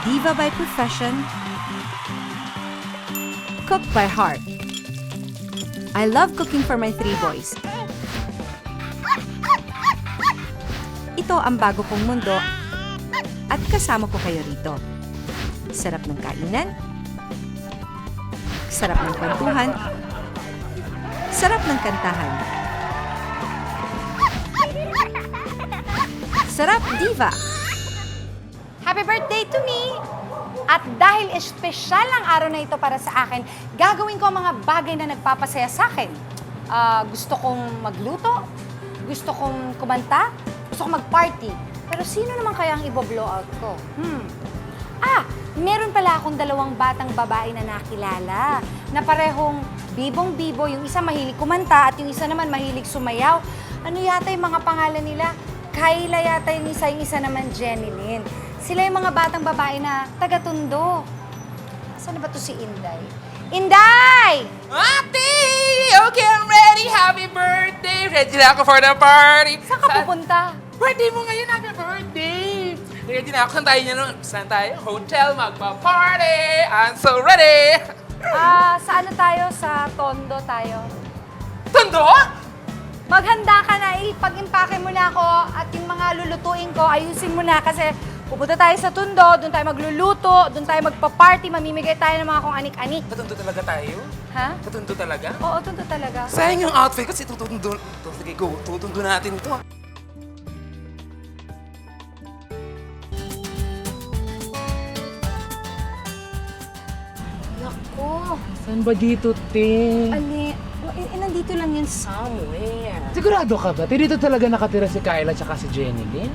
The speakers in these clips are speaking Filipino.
Diva by profession, cook by heart. I love cooking for my 3 boys. Ito ang bago kong mundo at kasama ko kayo rito. Sarap ng kainan, sarap ng kwentuhan, sarap ng kantahan. Sarap Diva! Happy birthday to me! At dahil espesyal ang araw na ito para sa akin, gagawin ko ang mga bagay na nagpapasaya sa akin. Gusto kong magluto, gusto kong kumanta, gusto kong mag-party. Pero sino naman kaya ang ibo-blow out ko? Meron pala akong 2 batang babae na nakilala na parehong bibong-bibo. Yung isa mahilig kumanta at yung isa naman mahilig sumayaw. Ano yata yung mga pangalan nila? Kayla yata yung isa naman Jenilyn. Sila yung mga batang babae na taga-Tondo. Saan na ba to si Inday? Inday! Ate! Okay, I'm ready! Happy birthday! Ready na ako for the party! Saan ka pupunta? Birthday mo ngayon! Happy birthday! Ready na ako. Saan tayo niya nun? Saan tayo? Hotel, magpa-party! I'm so ready! Sa ano tayo? Sa Tondo tayo. Tondo? Maghanda ka na, pag-impake mo na ako at yung mga lulutuin ko, ayusin mo na kasi pupunta tayo sa Tondo, doon tayo magluluto, doon tayo magpa-party, mamimigay tayo ng mga kung anik-anik. Katundo talaga tayo? Ha? Katundo talaga? Oo, Tondo talaga. Sayang yung outfit kasi tutundo. Sige, go. Tutundo natin ito. Naku, Saan ba dito, te? nandito lang yun Somewhere. Sigurado ka ba? Te, dito talaga nakatira si Kyla at si Jenny Lynn?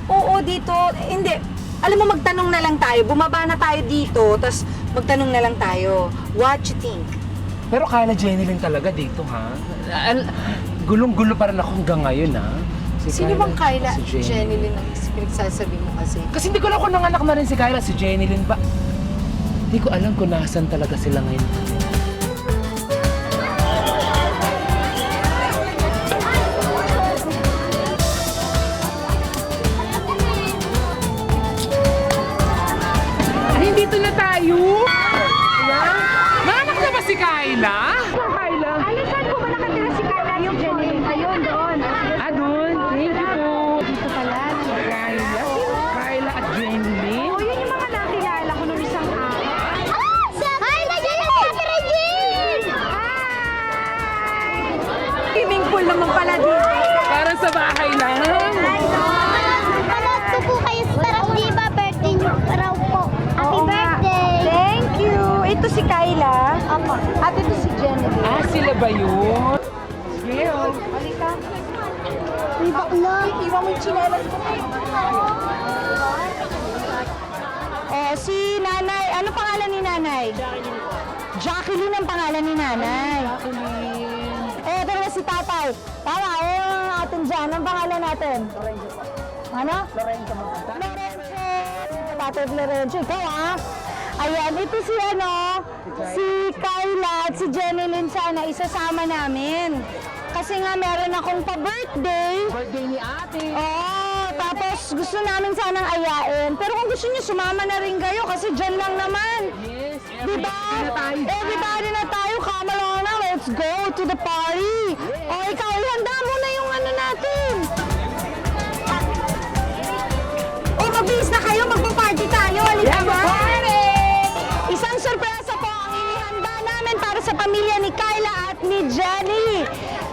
Oo, dito. Hindi. Alam mo, magtanong na lang tayo. Bumaba na tayo dito, tapos magtanong na lang tayo. What you think? Pero Kyla, Jenny Lynn talaga dito, ha? Gulong-gulo pa rin ako hanggang ngayon, ha? Sino bang Kyla? si Jenny Lynn ang pinagsasabi mo kasi. Kasi hindi ko alam kung nanganak na rin si Kyla, si Jenny Lynn ba? Hindi ko alam kung nasan talaga sila ngayon. Ay, dito na tayo! Nanganak na ba si Kyla? Kyla? Saan po ba nakatira si Kyla? Yung Jenny Lynn. Ayun, doon. Doon. Thank you po. Dito pala. Kyla at Jenny Lynn. Yun yung mga nakilala ko nung isang araw. Hi! Nagyan ang Ate Regine! Swimming pool naman pala dito. Para sa bahay lang. Panood ko po kayo sa Sarap Diva. Birthday niyo raw po. Happy Oo nga. birthday! Thank you. Ito si Kyla. Opo. At ito si Jenny. Sila ba yun? Sige, oh. Halika. May bakla. Iwan mo yung chinelas ko. Si Nanay. Ano pangalan ni Nanay? Jacqueline ang pangalan ni Nanay. Ito na si Tatay. Tama, yung natin dyan. Ang pangalan natin? Lorenzo po. Ano? Lorenzo. Tatay Lorenzo. Ikaw, ha? Ayan, ito si si Kyla at si Jenny Lynn sana isasama namin. Kasi nga meron akong pa-birthday. Birthday ni ate. Oo, tapos gusto namin sanang ayain. Pero kung gusto niyo, sumama na rin kayo kasi dyan lang naman. Yes, Diba? na tayo. Everybody na tayo, come along na, let's go to the party. O ikaw, ihanda mo na yung ano natin. O mabilis na kayo, magpa-party tayo. Halika ba? Isang sorpresa po ang inihanda namin para sa pamilya ni Kyla at ni Jenny.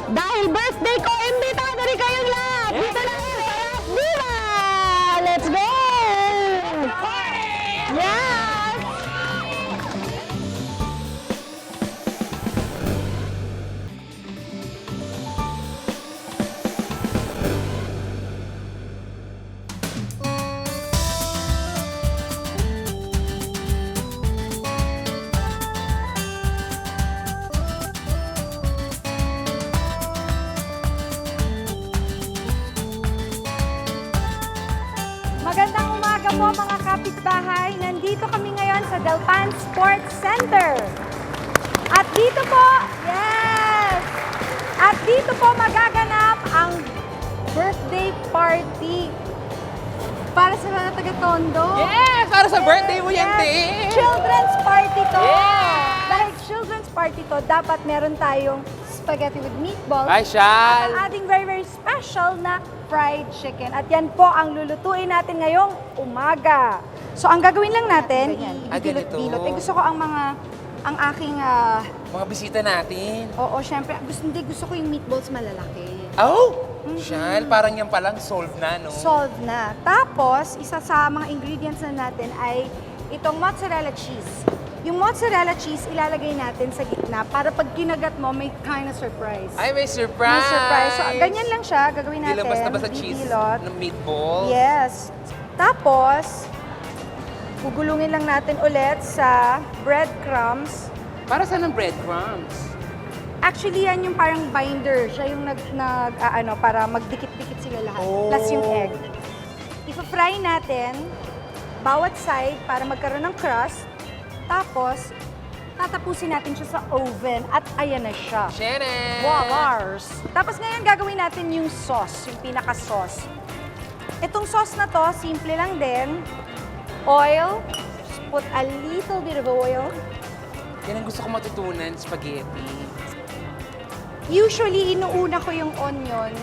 Dahil birthday ko, imbitado rin kayong lahat. Dito na rin, Sarap Diva! Let's go! Yes! Magandang umaga po mga kapitbahay. Nandito kami ngayon sa Delpan Sports Center. At dito po, yes! At dito po magaganap ang birthday party Para sa mga taga-Tondo. Yes! Para sa birthday mo yan, Yes. te! Children's party to. Yes. Dahil children's party to, dapat meron tayong spaghetti with meatballs. Ay, Shal! At ang ating very, very special na fried chicken. At yan po ang lulutuin natin ngayong umaga. So, ang gagawin lang natin, ganito. ibilot-bilot. Gusto ko ang aking, Mga bisita natin. oo, syempre, gusto ko yung meatballs malalaki. Oh! Shal, parang yan palang solved na, no? Solved na. Tapos, isa sa mga ingredients na natin ay itong mozzarella cheese. Yung mozzarella cheese, ilalagay natin sa gitna para pag kinagat mo, may kind of surprise. Ay, may surprise! May surprise. So, ganyan lang siya. Gagawin Hindi natin. lang basta-basta cheese Bibilot. ng meatball. Yes. Tapos, gugulungin lang natin ulit sa breadcrumbs. Para saan ang breadcrumbs? Actually, yan yung parang binder. Siya yung para magdikit-dikit sila lahat. Oh. Plus yung egg. Ipa-fry natin bawat side para magkaroon ng crust. Tapos, tatapusin natin siya sa oven at ayan na siya. Shannon! Wowars! Tapos ngayon gagawin natin yung sauce, yung pinaka-sauce. Itong sauce na to, simple lang din. Oil, just put a little bit of oil. Yan ang gusto ko matutunan, spaghetti. Usually, inuuna ko yung onion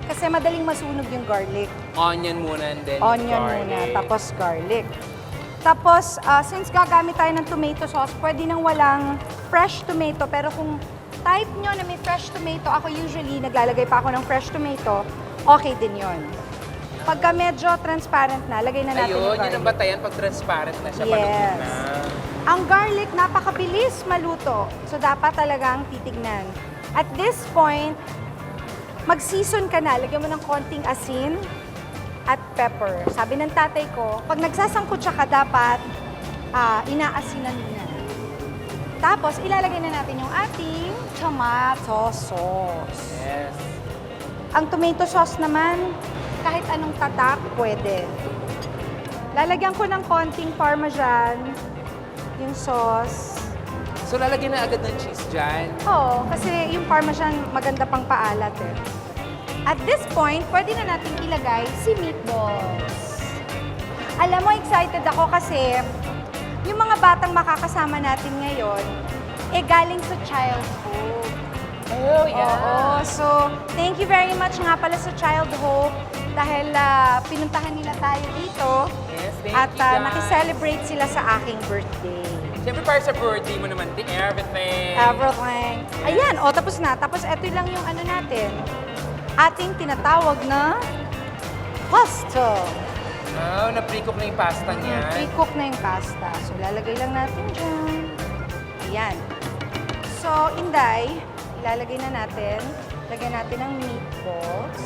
kasi madaling masunog yung garlic. Onion muna and then Onion garlic. muna, tapos garlic. Tapos, since gagamit tayo ng tomato sauce, pwede nang walang fresh tomato. Pero kung type nyo na may fresh tomato, ako usually naglalagay pa ako ng fresh tomato, okay din yon. Pagka medyo transparent na, lagay na natin Ayun, yung yun ang garlic. batayan pag transparent na siya, Yes. malutong na. Ang garlic, napakabilis maluto. So, dapat talagang titignan. At this point, mag-season ka na. Lagyan mo ng konting asin at pepper. Sabi ng tatay ko, pag nagsasangkutsa ka, dapat inaasinan mo na. Tapos, ilalagay na natin yung ating tomato sauce. Yes. Ang tomato sauce naman, kahit anong tatak, pwede. Lalagyan ko ng konting parmesan, yung sauce. So, lalagyan na agad ng cheese dyan. Oo, kasi yung parmesan maganda pang paalat eh. At this point, pwede na natin ilagay si meatballs. Alam mo, excited ako kasi yung mga batang makakasama natin ngayon, galing sa Child Hope. Oh, Oo, so thank you very much nga pala sa Child Hope dahil pinuntahan nila tayo dito Yes, thank at you, guys. nakiselebrate sila sa aking birthday. Siyempre, para sa birthday mo naman, everything. Everything. Ayan, tapos na. Tapos eto lang yung ano natin. Ating tinatawag na pasta. Oh, na-pre-cook na yung pasta niya. Pre-cook na yung pasta. So, lalagay lang natin dyan. Ayan. So, Inday, ilalagay na natin. Lagyan natin ng meatballs.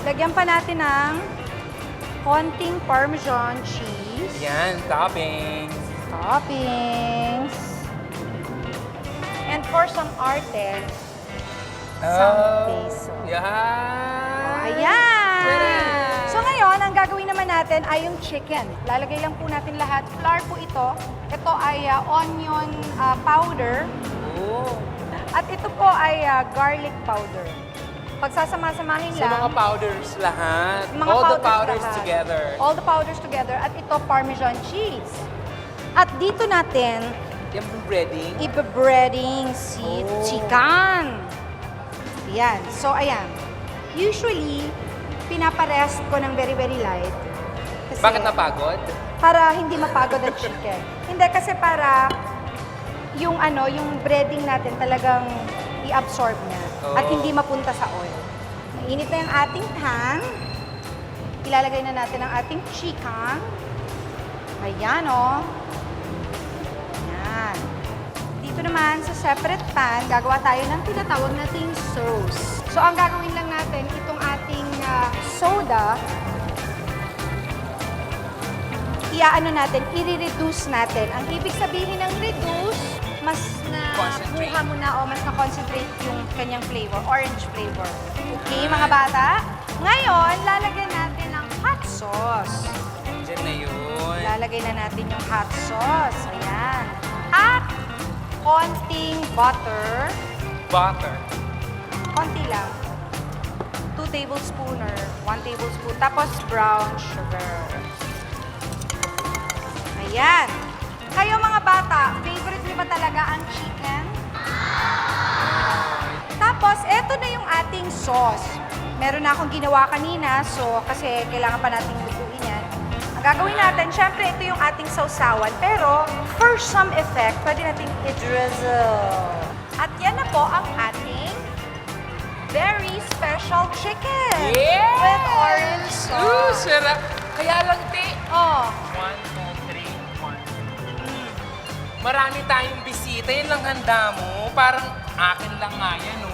Lagyan pa natin ng konting Parmesan cheese. Yan, toppings. Toppings. And for some arte, Oh, some peso. Yan. Ayan! Correct. So ngayon, ang gagawin naman natin ay yung chicken. Lalagay lang po natin lahat. Flour po ito. Ito ay onion powder. Oh. At ito po ay garlic powder. Pagsasama-samahin So, lang. mga powders lahat. Mga All the powders lahat. together. All the powders together. At ito, Parmesan cheese. At dito natin, Yung breading. ibe-breading si Oh. chicken. Yan. So, ayan. Usually, pinaparest ko ng very, very light. Kasi Bakit napagod? para hindi mapagod ang chicken. Hindi, kasi para yung yung breading natin talagang i-absorb niya at Oh. hindi mapunta sa oil. Mainit na yung ating pan. Ilalagay na natin ang ating chicken. Ayan, oh. Ayan. Dito naman sa separate pan, gagawa tayo ng tinatawag nating sauce. So, ang gagawin lang natin, itong ating soda, natin, i-reduce natin. Ang ibig sabihin ng reduce, mas na Concentrate. buha mo na o mas na-concentrate yung kanyang flavor, orange flavor. Okay, mga bata? Ngayon, lalagyan natin ng hot sauce. Diyan na yun. Lalagay na natin yung hot sauce. Ayan. At konting butter. Butter. Konti lang. 2 2 tablespoon or 1 tablespoon. Tapos brown sugar. Ayan. Kayo mga bata, favorite niyo ba talaga ang chicken? Tapos, eto na yung ating sauce. Meron na akong ginawa kanina, so kasi kailangan pa nating lutuin yan. Ang gagawin natin, syempre ito yung ating sausawan, pero for some effect, pwede nating i-drizzle. At yan na po ang ating very special chicken Yeah! with orange Ooh, sauce. sarap. Kaya lang, te. Oh, 1, 2, 3, 1. Marami tayong bisita. Yan lang handa mo. Parang akin lang nga yan, no?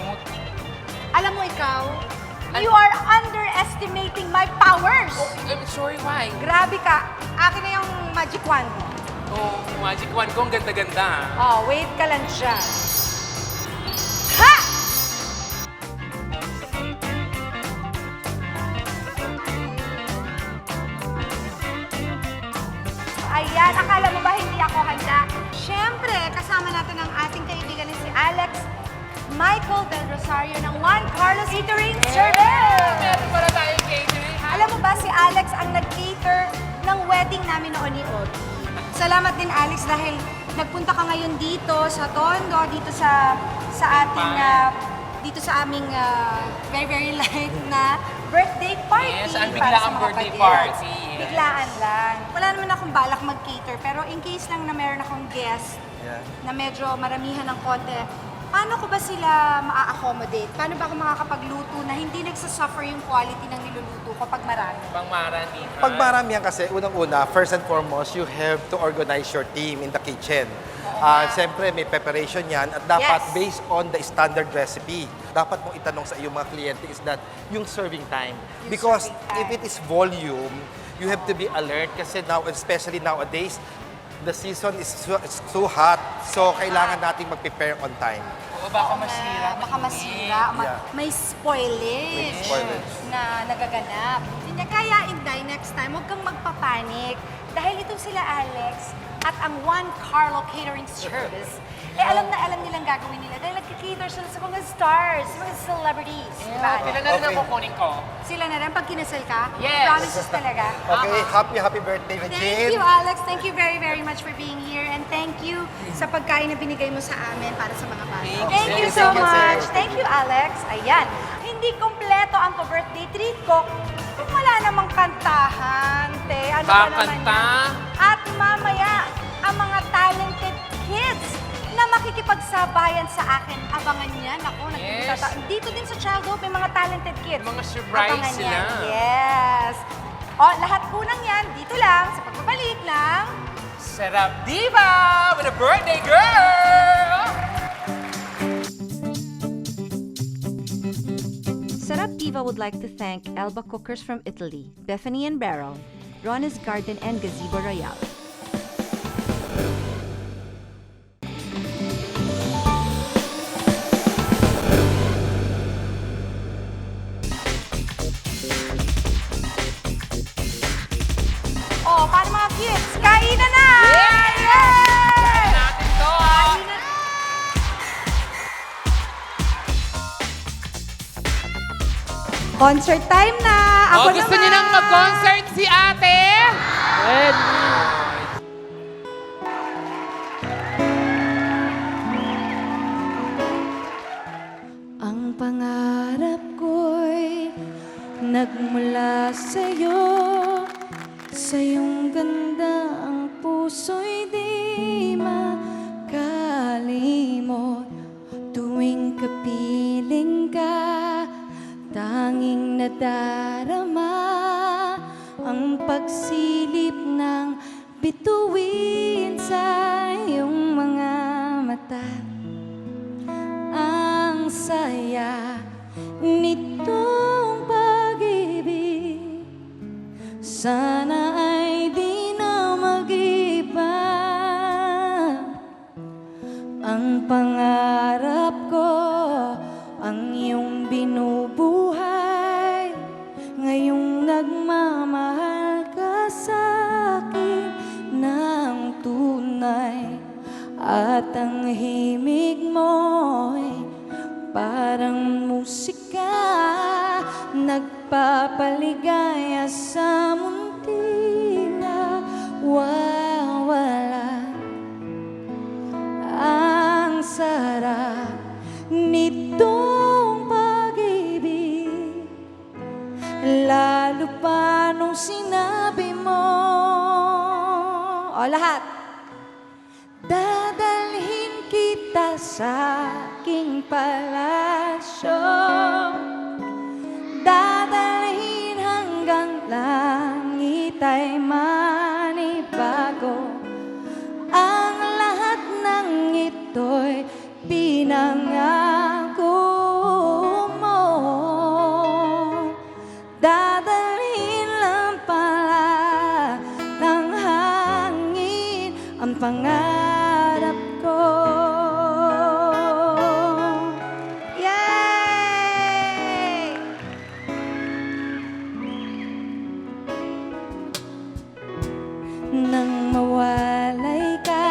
alam mo ikaw, you are underestimating my powers. I'm sorry, why? Grabe ka. Akin na yung magic wand mo. Oh, magic wand ko. Ang ganda-ganda, ha? Oh, wait ka lang dyan. Ha! Ayan, akala mo ba hindi ako handa? Siyempre, kasama natin ang ating kaibigan na si Alex Michael Del Rosario ng Juan Carlos Catering Service. Meron pala tayong catering, ha? Alam mo ba, si Alex ang nag-cater ng wedding namin noon ni Ogie. Salamat din, Alex, dahil nagpunta ka ngayon dito sa Tondo, dito sa ating dito sa aming very very light na birthday party. Yes, ang para biglaang sa mga birthday padets. party. Yes. Biglaan lang. Wala naman akong balak mag-cater, pero in case lang na meron akong guest na medyo maramihan ng konti, paano ko ba sila maa-accommodate? Paano ba ako makakapagluto na hindi nagsasuffer yung quality ng niluluto ko pag marami? Pang marami, ha? Pag marami yan kasi, unang-una, first and foremost, you have to organize your team in the kitchen. Siyempre, may preparation yan at dapat Yes. based on the standard recipe. Dapat mong itanong sa iyong mga kliyente is that yung serving time. Because serving time. if it is volume, you have to be alert kasi now, especially nowadays, the season is too hot. So, kailangan nating mag-prepare on time. Oo, baka masira. Baka masira, Yeah. may spoilage, May spoilage. na nagaganap. Hindi kaya, Inday, next time, huwag kang magpapanik. Dahil itong sila Alex at ang Juan Carlo Catering Service, alam na alam nilang gagawin nila dahil nagkikater sila sa mga stars, sa mga celebrities. Diba, Alex? Sila na rin ang Okay. kukunin ko. Sila na rin, pag kinasal ka, Yes. promises talaga. Okay, happy birthday, Thank Regine. you, Alex. Thank you very, very much for being here. And thank you sa pagkain na binigay mo sa amin para sa mga bata. Thank you you, so thank you, much. sir. Thank you, Alex. Ayan. Hindi kompleto ang pa-birthday treat ko kung wala namang kantahan, te. Ano ba naman Kakanta? yan? At mamaya, ang mga talented kids na makikipagsabayan sa akin. Abangan yan. Ako, Yes. dito din sa Child Hope, may mga talented kids. Mga surprise Abangan sila. yan. Yes. O, lahat po ng yan, dito lang, sa pagbabalik ng... Sarap Diva with a birthday girl! Sarap Diva would like to thank Elba Cookers from Italy, Bethany and Barrel, Ron's Garden and Gazebo Royale. Oh, para mga kids, kainan na! Kain natin to, ha? Kainan na! Concert time na! Ako Gusto naman! niyo nang mag-concert si ate? Ang pangarap ko'y nagmula sa'yo. Sa iyong ganda ang puso'y di makalimot. Tuwing kapiling ka, tanging nadarama ang pagsilip ng bituin sa iyong mga mata. Ang saya nitong pag-ibig, sana ay di na mag-iba. Ang pangarap ko, ang iyong binubuhay, ngayong nagmamahal ka sa akin ng tunay. At ang himig mo'y parang musika paligaya sa munting nawawala. Ang sarap nitong pag-ibig, lalo pa nung sinabi mo. O, lahat. Dadalhin kita sa aking palasyo, dadalhin hanggang langit ay manibago. Ang lahat ng ito'y pinangako mo. Dadalhin lang pala ng hangin ang pangarap ko. Yay! Nang mawalay ka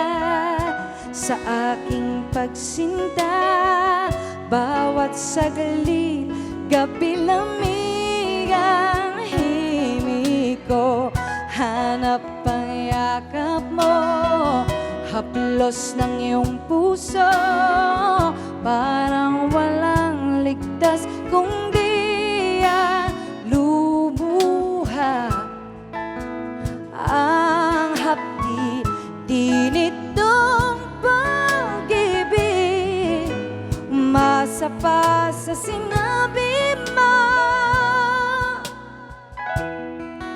sa aking pagsinta, bawat saglit gabi lamig ang himig ko. Hanap ang yakap mo, haplos ng iyong puso, parang walang ligtas kundi ang lubuha. Ang hapdi di nitong pag-ibig, umasa pa sa sinabi mo.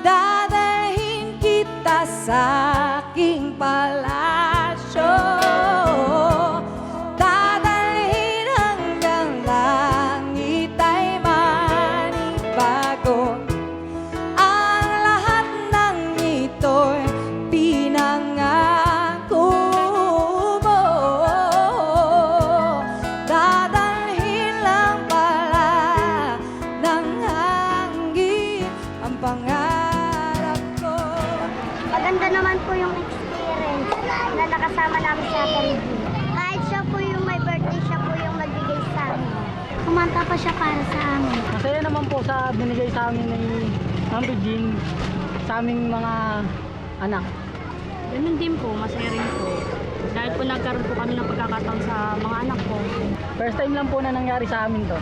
Dadalhin kita sa aking palasyo, dadalhin hanggang langit ay manibago. Ang lahat ng ito'y pinangako mo. Dadalhin lang pala ng hangin ang pangarap ko. Maganda naman po yung experience na nakasama namin sa Caribbean. Kahit siya po yung may birthday, siya po yung magbigay sa amin. Kumanta pa siya para sa amin. Masaya naman po sa binigay sa amin ni Ma'am Regine sa aming mga anak. Ganun din po, masaya rin po. Dahil po nagkaroon po kami ng pagkakataon sa mga anak ko. First time lang po na nangyari sa amin to.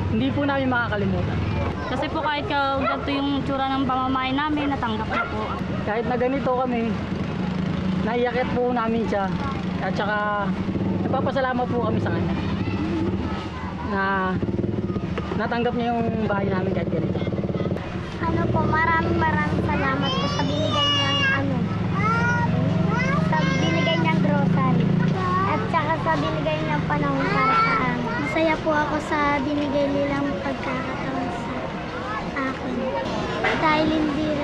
Hindi po namin makakalimutan. Kasi po kahit ganito yung tsura ng pamamahay namin, natanggap na po. Kahit na ganito kami, naiakit po namin siya. At saka nagpapasalamat po kami sa kanya na natanggap niya yung bahay namin kahit ganito. Ano po, maraming salamat po sa binigay niyang sa binigay niyang grocery. At saka sa binigay niyang panahon para sa amin. Masaya po ako sa binigay nilang pagkakataon sa akin. Dahil hindi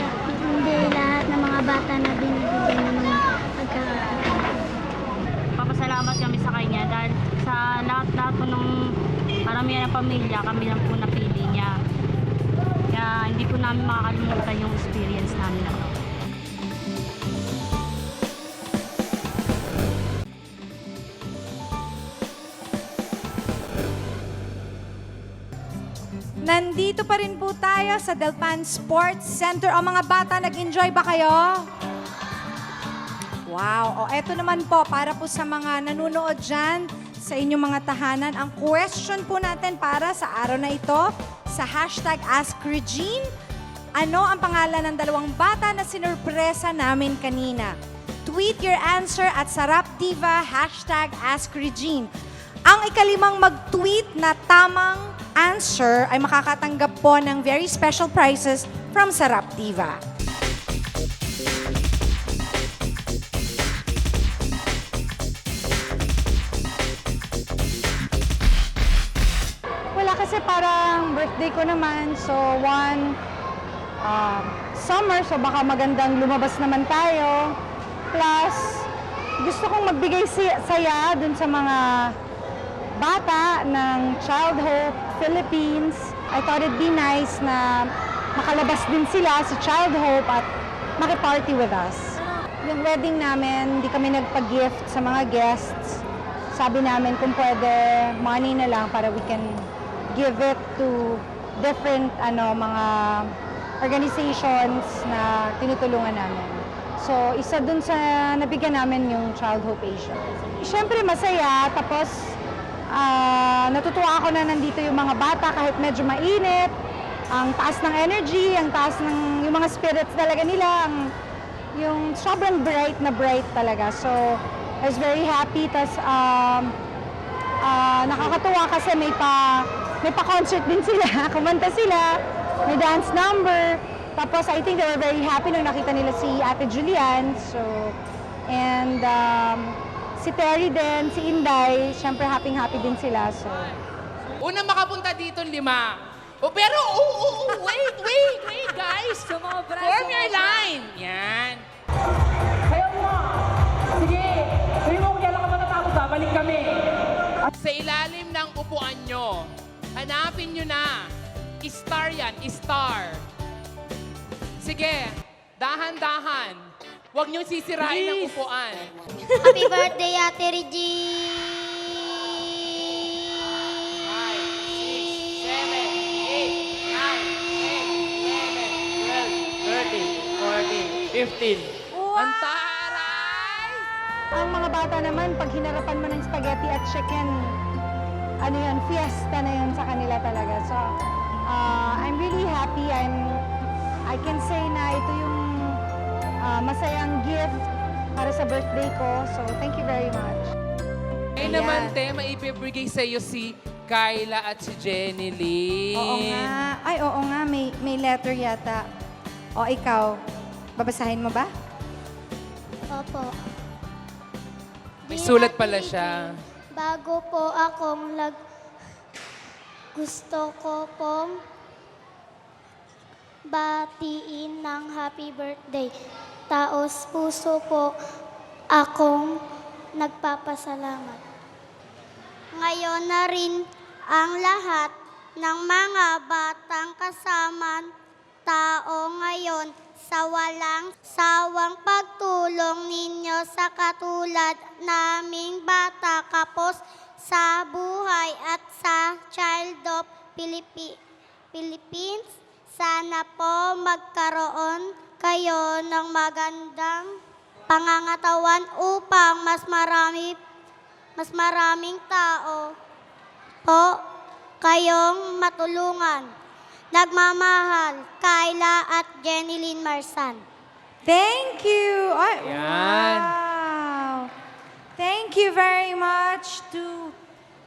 lahat ng mga bata na binibigyan ng mga pagkakataon. Papasalamat kami sa kanya dahil sa lahat-lahat po ng karamihan ng pamilya, kami lang po napili niya. Kaya hindi po namin makakalimutan yung experience namin na to. Nandito pa rin po tayo sa Delpan Sports Center. O mga bata, nag-enjoy ba kayo? Wow. O eto naman po, para po sa mga nanonood dyan sa inyong mga tahanan, ang question po natin para sa araw na ito, sa hashtag AskRegine, ano ang pangalan ng dalawang bata na sinurpresa namin kanina? Tweet your answer at SarapDiva, hashtag AskRegine. Ang ikalimang mag-tweet na tamang answer ay makakatanggap po ng very special prizes from SarapDiva. Wala kasi parang birthday ko naman, so summer, so baka magandang lumabas naman tayo. Plus, gusto kong magbigay saya dun sa mga bata ng Child Hope Philippines. I thought it'd be nice na makalabas din sila sa Child Hope at makiparty with us. Yung wedding namin, hindi kami nagpa-gift sa mga guests. Sabi namin kung pwede, money na lang para we can give it to different mga organizations na tinutulungan namin. So, isa dun sa nabigyan namin yung Child Hope Asia. Siyempre masaya, tapos natutuwa ako na nandito yung mga bata kahit medyo mainit. Ang taas ng energy, ang taas ng yung mga spirits talaga nila, yung sobrang bright na bright talaga. So, I was very happy. Tas nakakatuwa kasi may pa-concert din sila, kumanta sila, may dance number. Tapos I think they were very happy nung nakita nila si Ate Julian. So, and si Terry din, si Inday, syempre happy din sila. So, Unang makapunta dito, 5. Pero, wait, guys. Form your line. Yan. Kaya mo nga! Sige! Sabi mo kung kailan ka matatapos ha, balik kami! Sa ilalim ng upuan nyo, hanapin nyo na. Star yan, star. Sige, dahan-dahan. Huwag nyo sisirain ang upuan. Happy birthday, Ate Regine! 15. Ang taray! ang mga bata naman, pag hinarapan mo ng spaghetti at chicken, fiesta na yun sa kanila talaga. So, I'm really happy. I can say na ito yung masayang gift para sa birthday ko. So, thank you very much. Ngayon naman, te, maipibigay sa'yo si Kyla at si Jenny Lynn. Oo nga. Ay, oo nga. May letter yata. O, ikaw. Babasahin mo ba? Opo. May sulat pala siya. Bago po akong gusto ko pong batiin ng happy birthday. Taos puso po akong nagpapasalamat. Ngayon na rin ang lahat ng mga batang kasama tao ngayon sa walang sawang pagtulong ninyo sa katulad naming bata kapos sa buhay at sa Child of Philippines. Sana po magkaroon kayo ng magandang pangangatawan upang mas maraming tao po kayong matulungan. Nagmamahal, Kyla at Jenny Lynn Marsan. Thank you! Ay, Yan. wow! Thank you very much to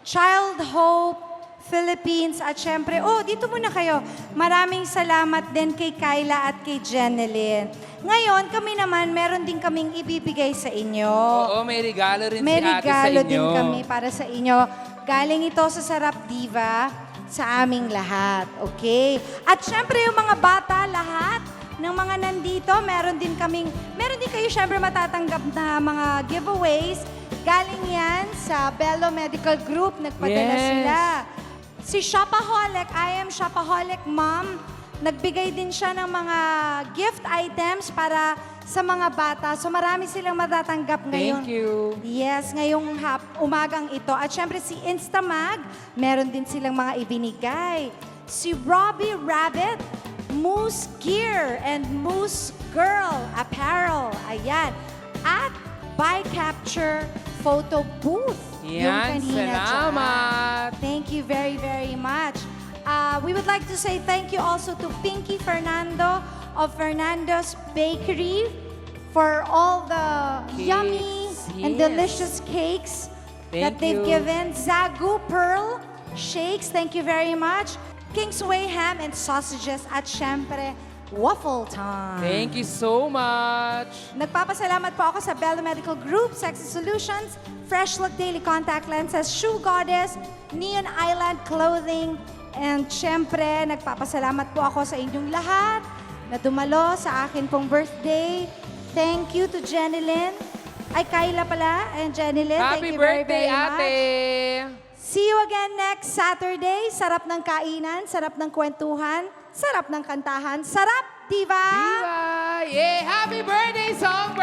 Child Hope Philippines at syempre, dito muna kayo. Maraming salamat din kay Kyla at kay Jenny Lynn. Ngayon, kami naman, meron din kaming ibibigay sa inyo. Oo, may regalo rin May si ate sa regalo inyo. din kami para sa inyo. Galing ito sa Sarap Diva sa aming lahat. Okay? At syempre, yung mga bata, lahat ng mga nandito, meron din kayo syempre matatanggap na mga giveaways. Galing yan sa Bello Medical Group. Nagpadala Yes. sila. Si Shopaholic, I Am Shopaholic Mom, nagbigay din siya ng mga gift items para sa mga bata. So marami silang matatanggap ngayon. Thank you. Yes, ngayong umagang ito. At syempre si Instamag, meron din silang mga ibinigay. Si Robbie Rabbit, Moose Gear and Moose Girl Apparel. Ayan. At By Capture Photo Booth. Yan, salamat. Thank you very, very much. We would like to say thank you also to Pinky Fernando of Fernando's Bakery for all the yummy and yes. delicious cakes that Thank they've you. given. Zagu Pearl Shakes, thank you very much. Kingsway Ham and Sausages at syempre, Waffle Time. Thank you so much. Nagpapasalamat po ako sa Bello Medical Group, Sexy Solutions, Fresh Look Daily Contact Lenses, Shoe Goddess, Neon Island Clothing, and syempre, nagpapasalamat po ako sa inyong lahat na dumalo sa akin pong birthday. Thank you to Jenny Lynn. Ay, Kyla pala, and Jenny Lynn. Happy Thank you very, birthday, very much. ate! See you again next Saturday. Sarap ng kainan, sarap ng kwentuhan, sarap ng kantahan, sarap, diva! Diva! Yeah! Happy birthday song